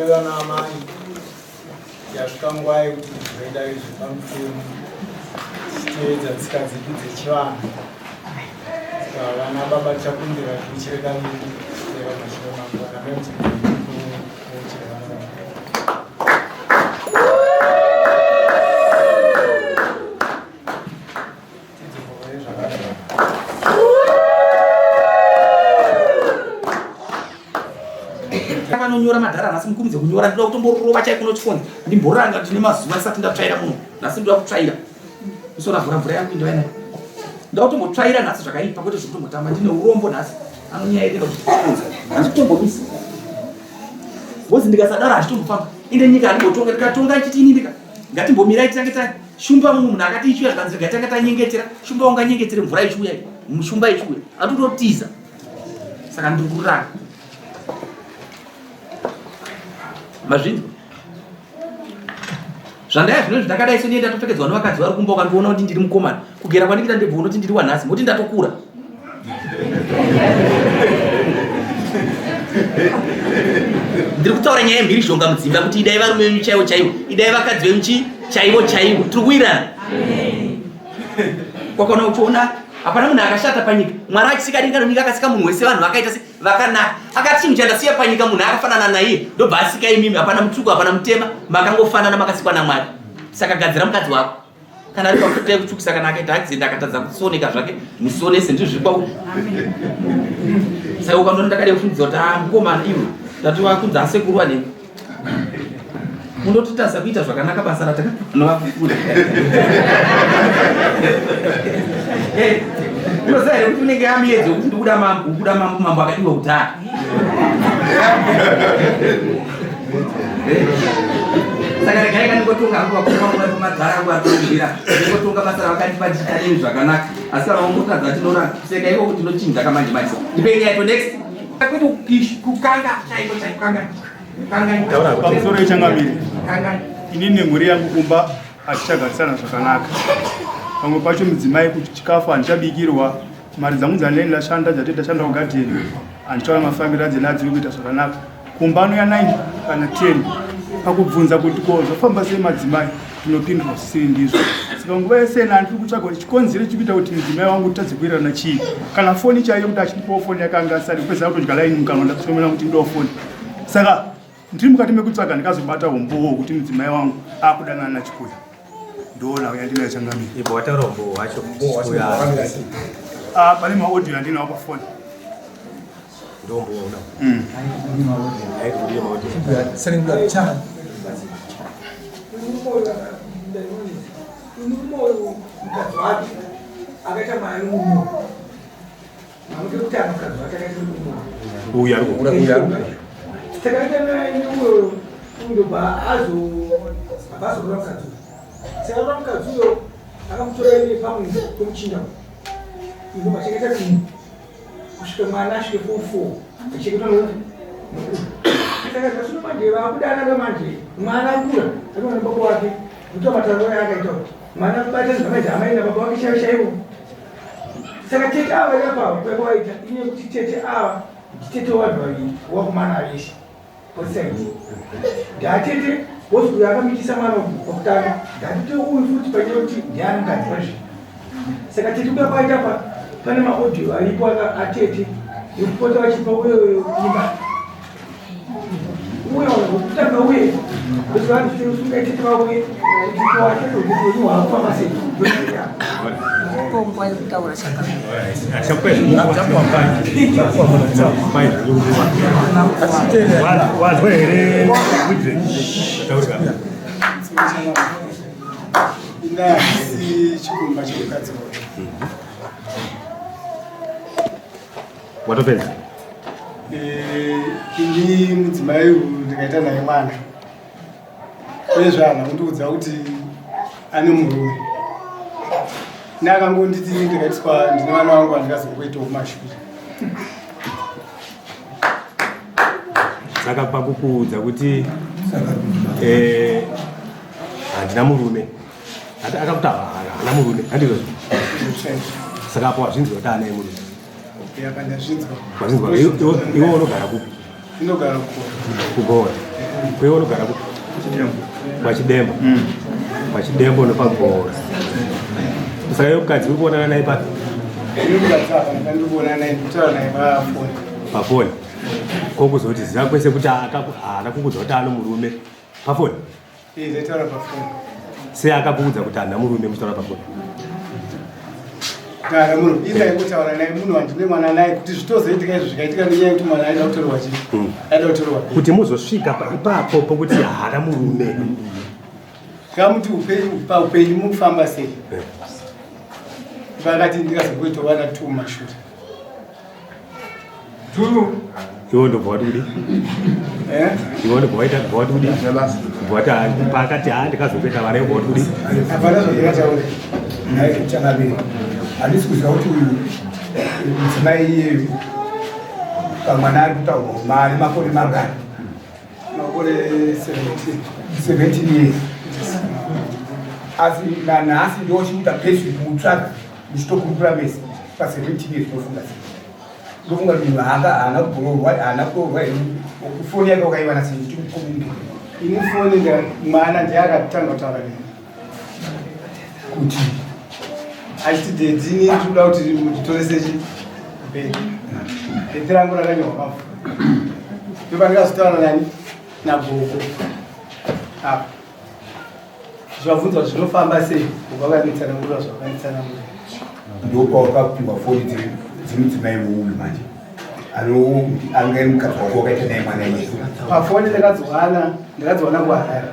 kubewa na amani yasvika nguva yekuti zvoida izvi pamufemo tichiedza tsika dzedu dzechivanhu. Saka vana baba tichakumbira tichireka vedu mashure makuru kuti vanonyora madhara nhasi mukumidze kunyora ndoda kutomborova chai kuno chifoni ndimboranga kuti nemazuva isati ndatsvaira muno nhasi ndoda kutsvaira isona mvura yangu indoena ndoda kutombotsvaira nhasi zvakaipa kwete zvokutombotamba ndine urombo nhasi anonyaerera kuti nhasi kutombomisa wozi ndikasadaro hazvitombofamba inde nyika andimbotonga ndikatonga chitini ndika ngatimbomirai titange tashumba mumwe munhu akati ichiuya zvikanzi gatanga tanyengetera shumba unganyengetere mvura ichiuya mushumba ichiuya atototiza saka ndiri kuranga mazvinzi zvandaya zvino zvindakadai so ndienda topfekedzwa nevakadzi vari kumba ukandiona kuti ndiri mukomana kugera kwandikuita ndebvoona kuti ndiri wanhasi moti ndatokura ndiri kutaura nyaya yemhirizhonga mudzimba kuti idai varume venyu chaivo chaivo idai vakadzi venyu chaivo chaivo tiri kuwirana kwakaona uchiona hapana munhu akashata panyika mwari achisika denga nenyika akasika munhu wese vanhu vakaita se vakanaka akati chinhu chandasiya panyika munhu akafanana naiye ndobva asika imimi hapana mutsvuku hapana mutema makangofanana makasikwa namwari saka gadzira mukadzi wako kana ari pakutai kutsvukisa kana akaita accident akatadza kusoneka zvake musonese ndizvo kwauri saka ukanona ndakade kufundzisa kuti mukomana iwe ndati wakunza asekuru wanei unototasa kuita zvakanaka basa ratakanovafufuda unoziva here kuti unenge amiyedzi wekuti ndikuda mambo mambo akadiwa kutatu saka regai kandingotonga akuvakumamadhara angu atongera ndingotonga basa ravakandipa ndichitanei zvakanaka asi kana vangotadza tinoona kuseka iko kuti ndinochinja kamanje manje ndipei yaito next kwete kukanga chaiko chaiko pamusoro yechangamiri inini mhuri yangu kumba hatichagarisana zvakanaka. Pamwe pacho mudzimai kuti chikafu handichabikirwa, mari dzangu dzandai ndashanda dzati ndashanda kugadheni handichaona mafambiro adzinadzo kuita zvakanaka. Kumba ano ya9 kana 10 pakubvunza kuti ko zvofamba sei madzimai tinopindurwa zvisiri ndizvo. Saka nguva yese ndiri kutsvaga kuti chikonzero chikuita kuti mudzimai wangu tadze kuwirirana chii. Kana foni chaiyo kuti achidipawo foni yakanga asari kupedza kutodya laini mukanwa ndakusomera kuti ndiwo foni. Saka ndiri mukati mekutsvaga ndikazobata umbowo kuti mudzimai wangu akudanana nachikuya. Ndoona uyandina changamiri. Ibo wataura umbowo wacho. Pane maaudio andinawo pafoni. Ndombo una. Haikudiyo maaudio. Sering chana. Uya. Sekarang kazuyo akamtora ile pamwe kumchinda ngo bacheketa ni kushuka mwana shike fufu bacheketa no saka kasuna manje vakudana ngamanje mwana kula akona baba wake mtu mataro yake ito mwana kubata zamaje amaina baba wake shaiwo saka Tete awa yapa kwa ita ine kuti Tete awa Tete wadwali wa kumana alishi osenge da Tete wosu yakamikisa mwana okutanga ngati uyu futi panyoti ndiani ngati saka Tete ukapaita pa pane maaudio alipo atete yokupota wachipa wewe nyimba uyo ukutanga uye kuti vantu tinosunga Tete wawe ndipo wacho kuti uyu wakufa masei Pombo kutaura chaka. NeChikomba chemukadzi Watopedza. Ini mudzimai ndikaita naye mwana uyezve undiudza kuti ane murume nakangonditi ndikaitiswa ndine mwana wangu andikazokuitawo kumashure Saka pakukuudza kuti handina murume akakuti haana murume handizvo saka apo wazvinzwa kuti haana murume pandazvinzwa wazvinzwa iwe unogara kupi? ndinogara kuGoa. Kwewe unogara Pachidembo. Pachidembo unopagora. Saka Mukadzi uri kuonana naye papi? Pafoni. Kokuzotizira kwese kuti haana kukudza kuti ano murume pafoni? Sei akakuudza kuti hana murume muchitaura pafoni? Kana munhu ida yekutaura naye munhu wandine mwana naye kuti zvitozoitika izvo zvikaitika nenyaya yekuti mwana aida kutorwa chii? Aida kutorwa kuti muzosvika ipapo pokuti haana murume. Kamuti upenyu mukufamba sei? Vakati ndikazokuitowana tu mashure. Iwo ndobva wadudi? Iwo ndobva waita kubva wadudi? Bwata pakati ndikazokuita vana ibva wadudi? Hapana zvandingataura. Chakaviri. Handisi kuziva kuti mudzimai iyeyu kamwana ari kutaurwa mari makore mangani? Makore 17 years. Asi nanhasi ndochiita pesi mutsvaga ndichitokurukura mesi pa17 years ndofunga sei. Ndofunga kuti munhu haana kubororwa, haana kutorwa foni yake wakaiwana sei ndichikukomunika. Ini foni mwana ndiye akatanga kutaura neni. Kuti achiti dedini tinoda kuti mutitore bhegi. Dete rangu rakanyorwa pafu. Ndopandikazotaura nani nagogo. Apa. Zvavunzwa kuti zvinofamba sei kubva kanitsanangura zvakanitsanangura. Ndopawakapihwa foni dzimudzimai uyu manje. Ange mukadzi wako wakaita naye mwana iye. Pafoni ndakazowana kuHarare.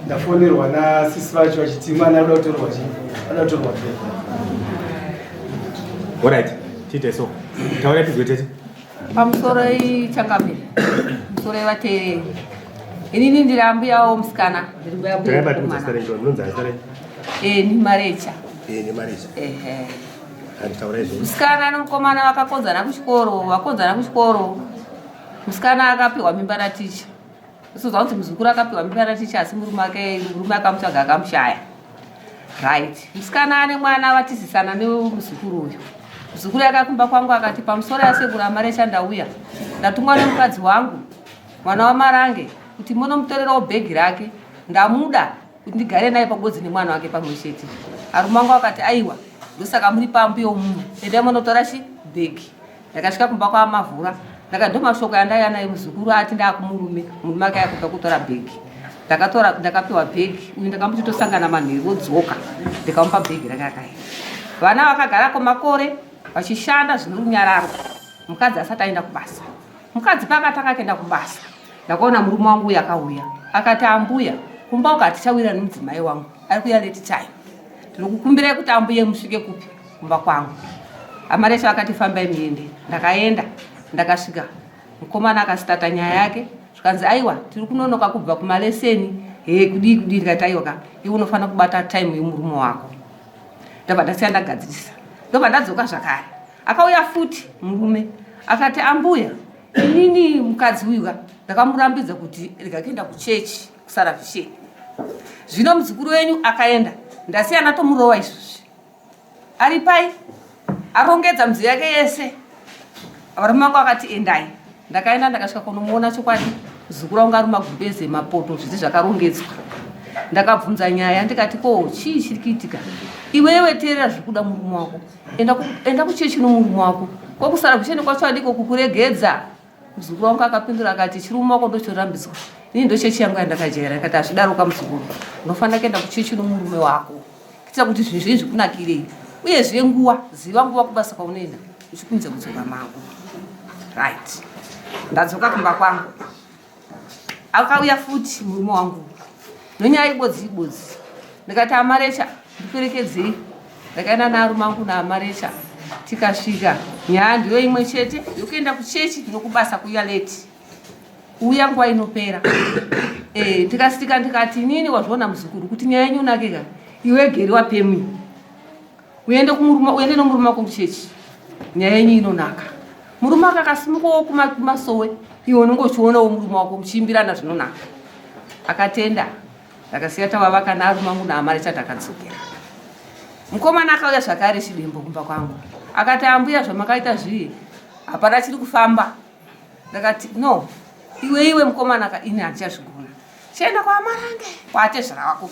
Ndafonerwa nasisi vacho vachiti mwana anoda kutorwa chii? Anoda kutorwa bhegi. Alright, Tete so. Taura tizwe Tete. Pamusoro ichakambira. Musoro vateereri. Inini ndiri ambuyawo musikana. Takabati mudzasare ndo munonzasare. Ni Marecha. Ni Marecha. Handitaura izvo. Musikana nomukomana vakakonzana kuchikoro. Musikana akapiwa mimba naticha. Usozwa kuti muzukuru akapiwa mimba naticha asi murume akamutsvaga akamushaya. Right. Musikana ane mwana vatisisana nemuzukuru uyu. Muzukuru akakumba kwangu akati pamusoro yasekuru Marecha ndauya. Ndatumwa nemukadzi wangu mwana waMarange kuti munomutorerawo bhegi rake. Ndamuda kuti ndigare naye pagotsi nemwana wake pamwe chete. Arume wangu akati aiwa ndosaka muri pambuyo munhu endai munotora bhegi. Ndakasvika kumba kwaMavhura. Ndakandoma yandaiya naye muzukuru ati ndakumurume murume ake akuda kutora bhegi. Ndakapiwa bhegi uyu ndakamuti tosangana manheru vodzoka ndikamupa bhegi rake akaenda. Vana vakagarako makore vachishanda zvine runyararo. Mukadzi asati aenda kubasa. Mukadzi pakatanga kuenda kubasa ndakaona murume wangu uyu akauya akati ambuya kumba ukati chawira nemudzimai wangu ari kuya late time. Ndinokukumbirai kuti ambuye musvike kupi kumba kwangu. Amarecha akati fambai muende. Ndakaenda ndakasvika mukomana akasitata nyaya yake. Zvikanzi aiwa tiri kunonoka kubva kumaleseni. Kudii ndikati aiwa iwe unofanira kubata time yemurume wako. Ndabva ndasiya ndagadzirisa. Ndobva ndadzoka zvakare. Akauya futi murume akati ambuya inini mukadzi uyu ndakamurambidza kuti rega kuenda kuchechi kusara visheni. Zvino muzukuru wenyu akaenda ndasiyana tomurowa izvozvi. Ari pai arongedza midziyo yake yese. Varume vangu akati endai. Ndakaenda ndakasvika kunomuona chokwadi muzukuru wangu ari magumbeze mapoto zvisi zvakarongedzwa. Ndakabvunza nyaya ndikati ko chii chiri kuitika? Iwewe teerera zviri kuda murume wako. Enda kuchechi nomurume wako. Kokusara visheni kwacho adiko kukuregedza. Muzukuru wangu akapindura akati chiri mumaoko ndochorambidzwa. Ini ndo chechi yangu yandakajaira. Ndakati azvidaroka muzukuru. Unofanira kuenda kuchechi nomurume wako. Kuitira kuti zvinhu izvi zvikunakirei. Uyezve nguva ziva nguva kubasa kwaunoenda uchikunze kudzoka mangu. Right. Ndadzoka kumba kwangu. Akauya futi murume wangu. Nonyaya ibodzi. Ndikati Amarecha ndiperekedzei. Ndakaenda narume wangu naAmarecha. Tikasvika nyaya ndiyo imwe chete yokuenda kuchechi nokubasa kuya late. Uya nguva inopera. Tikasvika ndikati inini wazviona muzukuru kuti nyaya yenyu unakika. Iwe geri wapemwi. Uende nomurume wako kuchechi. Nyaya yenyu inonaka. Murume wako akasimukawo kumasowe. Iwe unenge uchionawo murume wako muchiimbirana zvinonaka. Akatenda. Ndakasiya tavavaka narume wangu naAmarecha takadzokera. Mukomana akauya zvakare Chidembo kumba kwangu. Akati ambuya zvamakaita zviye hapana chiri kufamba. Ndakati no iwe mukomana ini hachazvigona chienda kwaamarange kwatezvara wako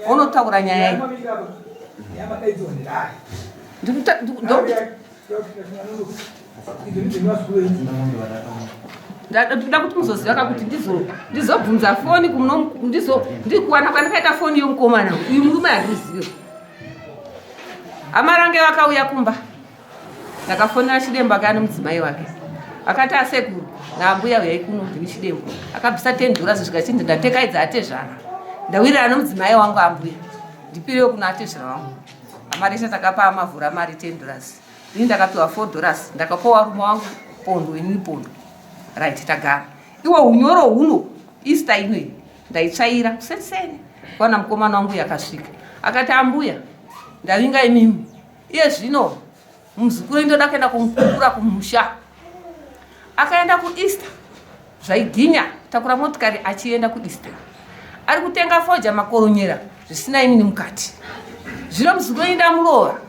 unotaura nyaya iyi ndoda kuti muzoziva kakuti ndizobvunza foni ndikuwana kwandakaita foni yomukomana uyu murume handizive. Amarange vakauya kumba ndakafonera chidembo kane mudzimai wake akati asekuru naambuya uyai kuno ndini chidembo akabvisa $10 zvikachindi ndatekaidza atezvara ndawirira nomudzimai wangu ambuya ndipirewo kuna atezvara wangu amaresha takapa amavhura mari $10 ini ndakapiwa $4 ndakapawa rume wangu pondo inini pondo right tagara iwo unyoro huno Easter inoi ndaitsvaira kusensene kwana mukomana wangu yakasvika akati ambuya ndavinga imimi iye zvino muzukuru ndoda kuenda kumukura kumusha akaenda kuEaster zvaiginya takura motikari achienda kuEaster ari kutenga foja makoronyera zvisina inini mukati zvino muzukuru ndamurova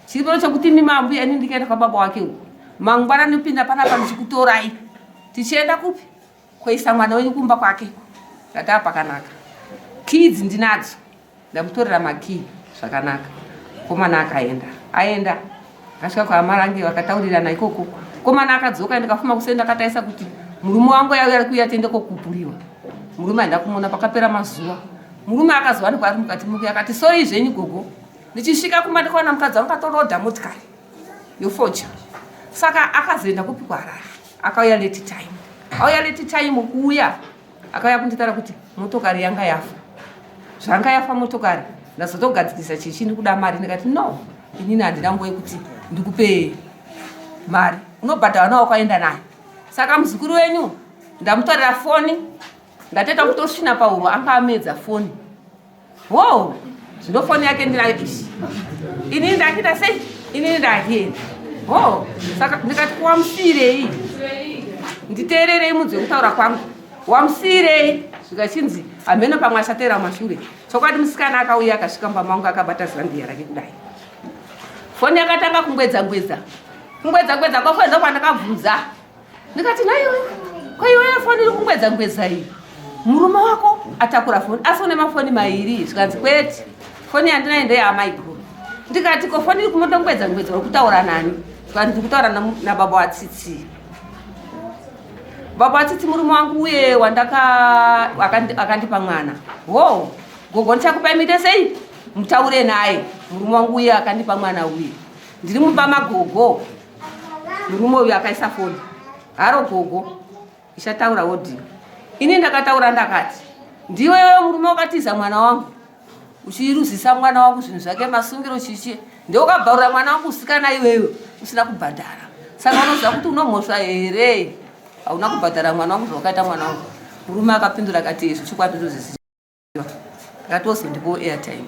chiripo chokuti mimi ambuya ini ndikaenda kwababa wake uko mangwana nopinda panapa ndichikutorai tichienda kupi koisa mwana wenyu kumba kwake ngataa pakanaka kids ndinadzo ndamutorera makii zvakanaka komana akaenda akasvika kwaamarange vakataurirana ikoko komana akadzoka ndikafuma kusenda akataisa kuti murume wangu ari kuuya tiende kokupuriwa murume haenda kumuona pakapera mazuva murume akazova ndiko ari mukati muke akati sori zvenyu gogo ndichisvika kuma ndikaona mukadzi wangu akatorhodha motikari yofoja saka akazoenda kupi kwaRarare akauya late time kuuya akauya kunditaura kuti motokari yanga yafa zvanga yafa motokari ndazotogadzikisa chichini kuda mari ndikati no inini handina nguva yekuti ndikupe mari unobhadhara nawo kwaenda naye saka muzukuru wenyu ndamutorera foni ndateta kutosvina pahuro anga amedza foni wo zvino foni yake ndinayo ishi inini ndakuita sei inini ndakienda ho saka ndikati wamusirei nditeererei munzwe kutaura kwangu wamusirei zvikachinzi hameno pamwe asatera mashure chokwadi musikana akauya akasvika pamangu akabata zambiya rake kudai foni yakatanga kungwedza kwafo pandakabvunza ndikati naiwe kwaiweyo foni iri kungwedza iyi murume wako atakura foni asi une mafoni mairi zvikanzi kweti foni yandinayo ndeyamaiguru ndikati ko foni iri kumotongwedza uri kutaura nani zvikanzi ndiri kutaura nababa watsitsi baba watsitsi murume wangu uye akandipa mwana wo gogo ndichakupai mite sei mutaure naye murume wangu uye akandipa mwana uye ndiri mupa magogo murume uyu akaisa foni haro gogo ichataura wodhiyo ini ndakataura ndakati ndiwewe murume wakatiza mwana wangu uchiruzisa mwana wangu zvinhu zvake masungiro chichi ndeukabvarura mwana wangu usikana iwewe usina kubhadhara saka unoziva kuti unomhosva here hauna kubhadhara mwana wangu zvawakaita mwana wangu murume akapindura akati izvo chikwadi ndozviziva akatozondipo airtime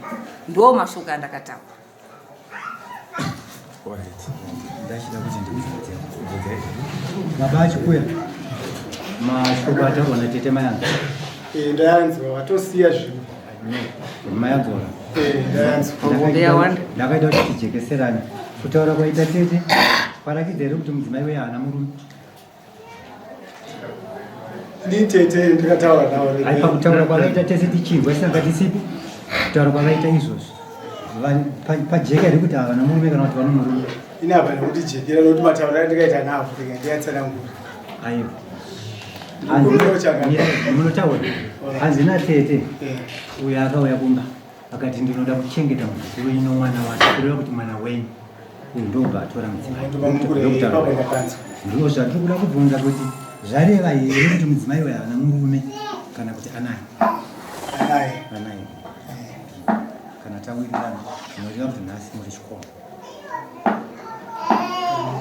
ndo mashoko andakataura ndachida kuti ndikubvunze baba achikuya mashoko ataurwa natete mayanza ndayanzwa watosiya zvinhu mayanzora ndayanzwa ndakaita kuti tijekeserane kutaura kwaita tete parakidza here kuti mudzimai weya haana murume ndini tete ndikataura nawo ai pakutaura kwakaita tese tichirwa saka tisipo kutaura kwakaita izvozvo pajeka here kuti havana murume kana kuti vano murume ini hapa nekuti jekera nokuti mataura ndikaita nawo ndiyatsanangura aiwa munotaura hanzi natete uyo akauya kumba akati ndinoda kuchengeta muzukuru wenyu nomwana wake kureva kuti mwana wenyu uyu ndobva atora mudzimai ndiro zvandiri kuda kubvunza kuti zvareva here kuti mudzimai uyo havana murume kana kuti anaye kana tawirirana zvinoreva kuti nhasi muri chikoro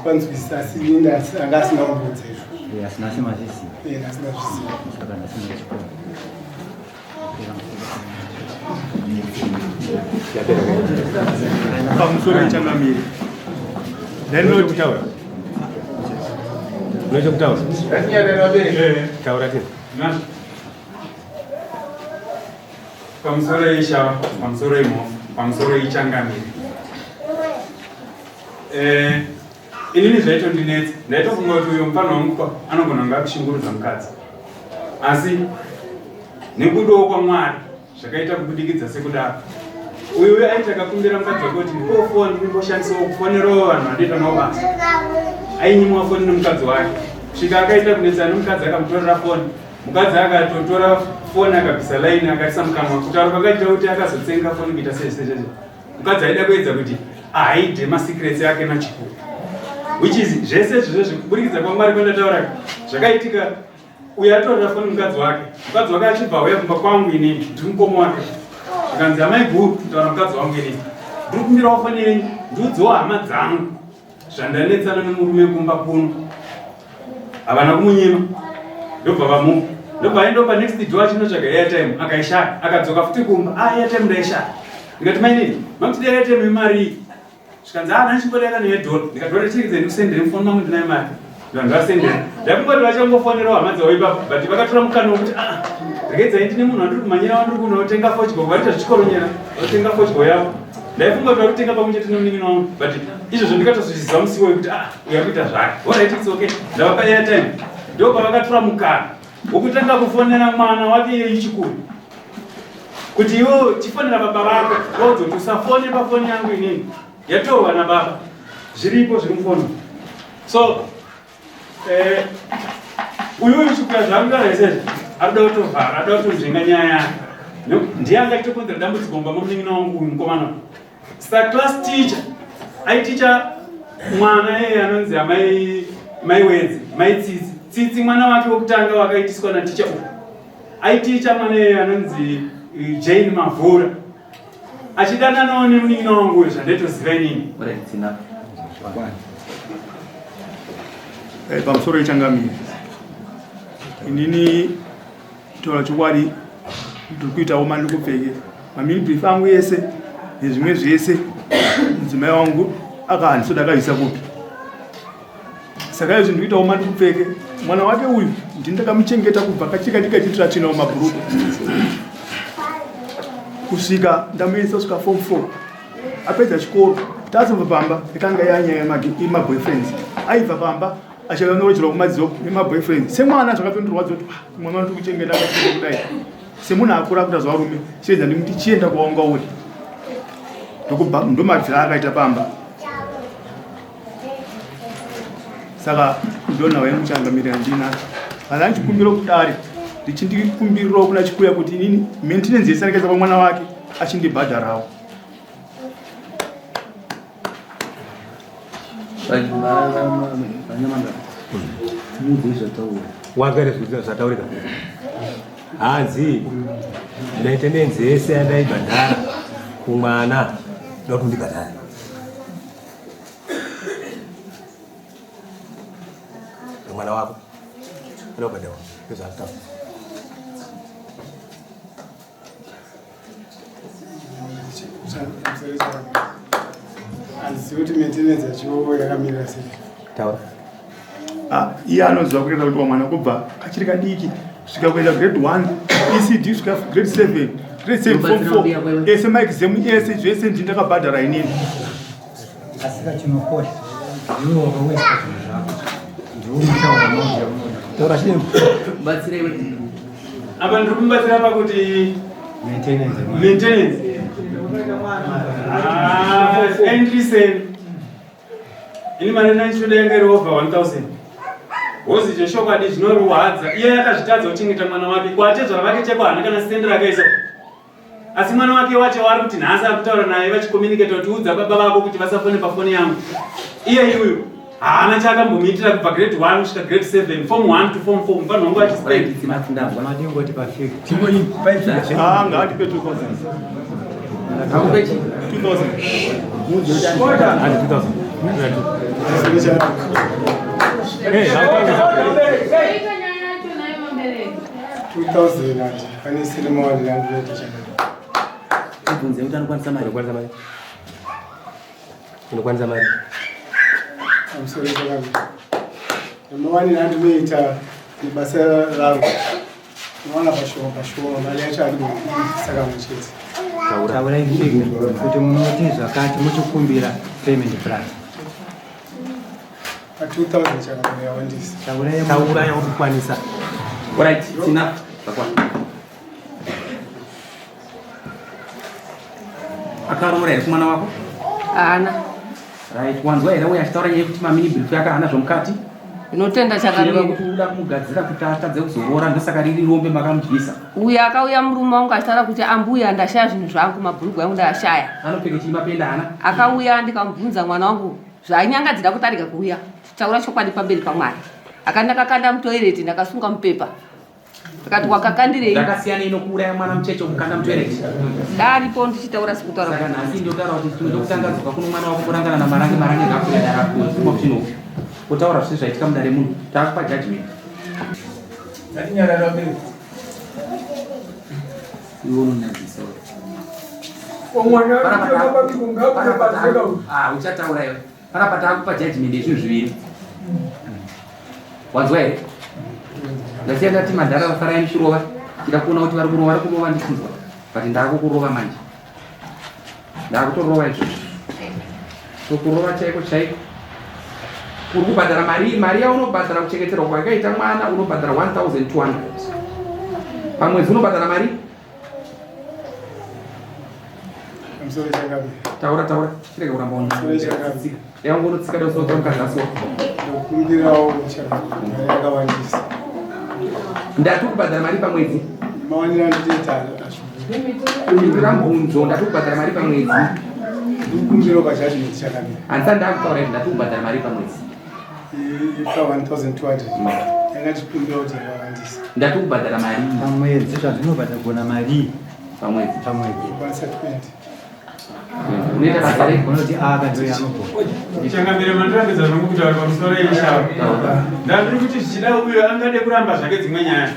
panzwisisa asi ini anga asina kubvunza izvo asina asimazviziva asina zviziva saka ndasina chikoro pamusoro ichangamiri ndinokutaura unechokutaura taura tini pamusoro isha pamusoro imo pamusoro ichangamiri inini zvaitondinetsa ndaitofunga kuti uyo mufana wamukwa anogona kunge akushungurudza mukadzi, asi nekudiwo kwaMwari zvakaita kubudikidza sekudaro. Uyu aita akakumbira mukadzi wake kuti ndipofoni ndimboshandisawo kufonerawo vanhu vandoita navo basa. Ainyimwa foni nomukadzi wake. Svika akaita kunetsana nomukadzi akamutorera foni. Mukadzi akatotora foni akabvisa laini akaisa mukanwa kutaura kwakaita kuti akazotsenga foni kuita sezvo. Mukadzi aida kuedza kuti ahaidhe masecrets yake nachikuru. Which is zvese zvizvo kubudikidza kwaMwari kwandataura zvakaitika. Uyu atorera foni mukadzi wake. Mukadzi wake achibva auya kumba kwangu inini ndiri mukoma wake. Zvikanzi amai guru kutaura mukadzi wangu inini ndiri kumbirawo foni yenyu ndiudzewo hama dzangu zvandanetsana nemurume kumba kuno. Havana kumunyima. Ndobva vamupa. Ndobva aindopa next door achinotsvaga airtime akaishaya akadzoka futi kumba airtime ndaishaya. Ndikati mainini makutida airtime yemari. Zvikanzi ndachimboda neyedola. Ndikati ndichirikidze ndikusendere mufoni mangu ndinayo mari. Vanhu vasendera. Ndakungoti vachangofonerawo hama dzavo ipapo but vakatora mukana wokuti regedzai ndine munhu wandiri kumhanyira wandiri kunotenga fodyo varita zvichikoronyera vatenga fodyo yavo. Ndaifunga kuti varikutenga pamwe chete nomunin'ina wangu but izvozvo ndikatozvizvidza musiwo wekuti uyu arikuita zvake. Alright, it's okay. Ndavapa airtime. Ndobva vakatora mukana wokutanga kufonera mwana wake yechikuru kuti iwo chifonera baba vako waudzoti usafone pafoni yangu inini yatorwa nababa. Zviripo zviri mufoni. So uyu chikuya zvaangara izvezvo arikuda kutovhara, arikuda kutonzvenga nyaya yake. Ndiye angachitokonzera dambudziko mumba momunin'ina wangu uyu mukomana. Saka class teacher aiticha mwana yeye anonzi mai wedzi, mai tsitsi mwana wake wokutanga wakaitiswa naticha uyu. Aiticha mwana yeye anonzi Jane Mavhura. Achidananawo nemunin'ina wangu uyu zvandaitoziva inini. Pamusoro ichangamira inini taura chokwadi ndiri kuitawo mandikupfeke mamilibhifu angu yese nezvimwe zvese mudzimai wangu akahandisoda akaisa kupi. Saka izvi ndikuitawo mandikupfeke mwana wake uyu ndindakamuchengeta kubva kachika ndikachitira chinawo mabhuruku kusvika ndamuisa kusvika form 4 apedza chikoro tazobva pamba ikanga yanyaya yemaboyfriends aibva pamba achakanorocherwa kumadziwo nemaboyfriend semwana zvakapindurwadza kuti mwana wandiri kuchengeta akachengeta kudai semunhu akura kuita zvarume chiedza ndimuti chienda kwaunga uri ndomadzira akaita pamba. Saka ndona waye muchangamirira ndina kana ndichikumbira kudare ndichindikumbirirawo kuna chikuya kuti inini maintenance yesarekeza pamwana wake achindibhadharawo. Wagare zvataurika hanzi maintenance yese yandaibhadhara kumwana ndokuti ndibhadhara mwana wako anobhadharwa nezvataura. Handizivi kuti maintenance yacho yakamira sei. Taura. Iye anoziva kuenda kuti mwana kubva kachiri kadiki kusvika kuenda grade 1 ECD kusvika grade 7 grade 7 form 4 ese maexam ese zvese ndindakabhadhara inini. Asi kachinokosha ndiwo wakawesa zvinhu zvako ndiwo mutaura mauja taura chini batsire apa ndiri kumubatsira pakuti maintenance and listen ini mari nanchoda yanga iri over 1000 hozi zveshokwadi zvinorwadza. Iye akazvitadza kuchengeta mwana wake kwatedzwa vake cheko hana kana sendera akaisa asi mwana wake wacho wari kuti nhasi akutaura naye vachikomunicate kuti udza baba vako kuti vasafone pafoni yangu. Iye iyoyo haana chakambomuitira kubva grade 1 kusvika grade 7 form 1 to form 4 mufanhu wangu madingoti perfect ngaatipe 2000 pane sinema wandinandireeta ibvunze kuti anokwanisa mari unokwanisa mari pamusoro chakamira nomawani nandinoita nebasa rangu nowana pashoma mari yacho ari saka muchete taurai kuti munoti zvakati muchikumbira payment plan 2000 chakabaya wandisa. Taura ya kukwanisa. Alright, it's enough. Akarora ere kumwana wako? Ana. Right, wanzwa ere uya chitaura nyeye kuti mamini brief yaka hana zvomukati. Inotenda chakamira kuti uda kumugadzira kuti atadze kuzorora ndosaka riri rombe makamudyisa. Uya akauya murume wangu achitaura kuti ambuya ndashaya zvinhu zvangu mabhurugwa yangu ndashaya. Anopfeka chimapenda ana. Akauya ndikamubvunza mwana wangu zvainyangadzira kuti arega kuuya. Taura chokwadi pamberi paMwari. Akandakakanda mutoireti ndakasunga mupepa. Akati wakakandirei? Ndakasiyana inokuuraya mwana mucheche mukanda mutoireti. Ndaripo ndichitaura sikutaura. Saka nhasi ndinotaura kuti tinoda kutangazuka kuno mwana wako kurangana namarange ngakuenda rakuuma kuchinoku. Kutaura zvese zvaitika mudare munhu. Taakupa judgment. Ndatinyarara mberi. Iwo unonadzisa. Uchataura iwe. Panapa taakupa judgment yezvinhu zviviri. Wanzwa here? Ndasiya ndati madhara vasarai muchirova. Chida kuona kuti vari kurova ndichizwa. But ndaakukurova manje. Ndaakutorova izvozvo. Tokurova chaiko chaiko. Uri kubhadhara mari yaunobhadhara kuchengeterwa kwakaita mwana unobhadhara 1200. Pamwedzi unobhadhara mari? Msore chakabi. Taura. Chireka kuramba chakabi. Yangu unotsika dosota mukadzi. Kumbirawo chakabi. Yakawandisa. Ndati kubhadhara mari pamwedzi. Mawanira nditeta. Kumbira mbunzo ndati kubhadhara mari pamwedzi. Kumbiro pajudgment chakabi. Ansa ndakutaura kuti ndati kubhadhara mari pamwedzi. Ipa 1200. Yakati kumbira kuti yakawandisa. Ndati kubhadhara mari pamwedzi zvazvinobhadhara kuona mari pamwedzi. 120. Unoita basa rei? Unoti akazoya mupo. Ndichangamira mandirambidza zvangu kuti vari pamusoro yeishava. Ndandiri kuti zvichida uyo angade kuramba zvake dzimwe nyaya.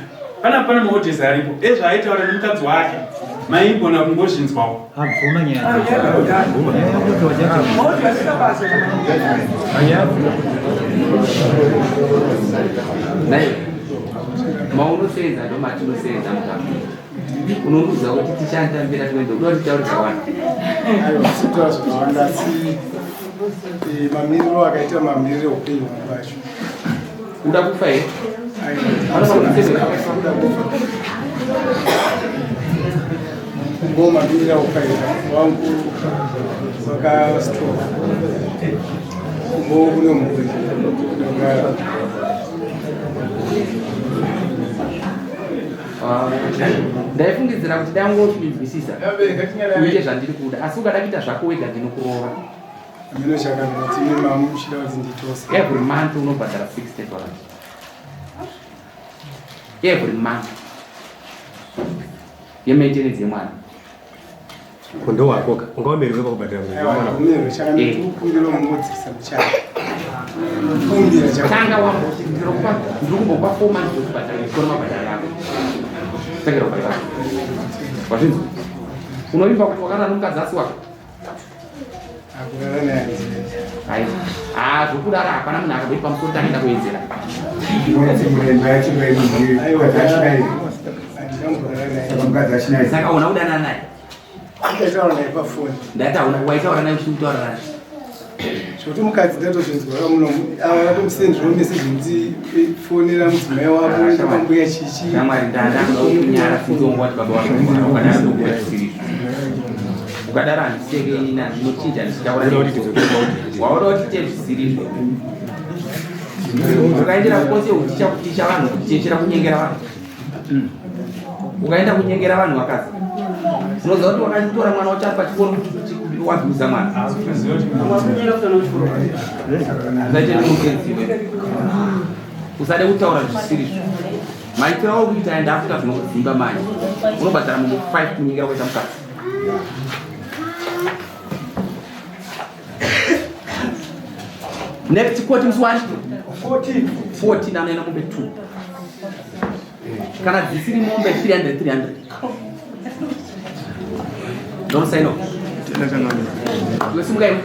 Pana mahotesi aripo. Ezvaaitaura nemukadzi wake. Maigona kungozvinzwawo. Abvuma nyaya. Maunosenza ndo matinosenza mukati. Unoruza kuti tishandambira twendo kuda kuti tauri zvawanda. Sitwa zvawanda si mamiriro akaita mamiriro upenyu hwacho. Uda kufa here? Ngoma mamiriro ukaita wangu wakastroke. Kuno mhuri. Ndaifungidzira kuti dangozvinzwisisa uite zvandiri kuda asi ukada kuita zvako wega ndinokurova. Mino chakanaka tine mamuchida kuti nditose. Every month unobhadhara $60. Every month yemaintenance yemwana. Kondo wako ungaomerwe pakubhadhara mwana. Umero chakanaka kumbiro mumodzisa kuchaya. Kumbira chakanaka. Tanga wako ndiri kumbopa 4 months yokubhadhara chikoro mabhadhara yako. Tekera kubhadhara. Wazvinzwa? Unoimba kuti wakana nomukadzi asi wako? Akurara naye. Hai. Zvokudaro hapana munhu akabva pamusoro taenda kuenzera. Saka una udana naye? Ndataura naye pafoni. Waitaura naye uchimutaura naye? Zvoti mukadzi ndatozvinzwa muno atomusenderawo meseji kuti fonera mudzimai wako ndambuya chichi. Mwari ndandanga kunyara sinzongwa kuti baba wako wakadaro ndokuya zvisiri. Ukadaro handiseke ina ndinochinja ndichitaura waoda kuti te zvisiri. Ukaendera kose uticha kuticha vanhu kutichera kunyengera vanhu. Ukaenda kunyengera vanhu wakazi. Unoziva kuti wakatora mwana wacho ari pachikoro kuti wabhuza mwana. Zaite nemukenziwe. Usade kutaura zvisiri. Maitiro awo kuita enda afuta zvinodzimba manje. Unobhadhara munhu 5 kunyengera kuita mukadzi. Next quote is what? 14 anoenda mombe 2. Kana dzisiri mombe 300. Don't say no. Listen, guys.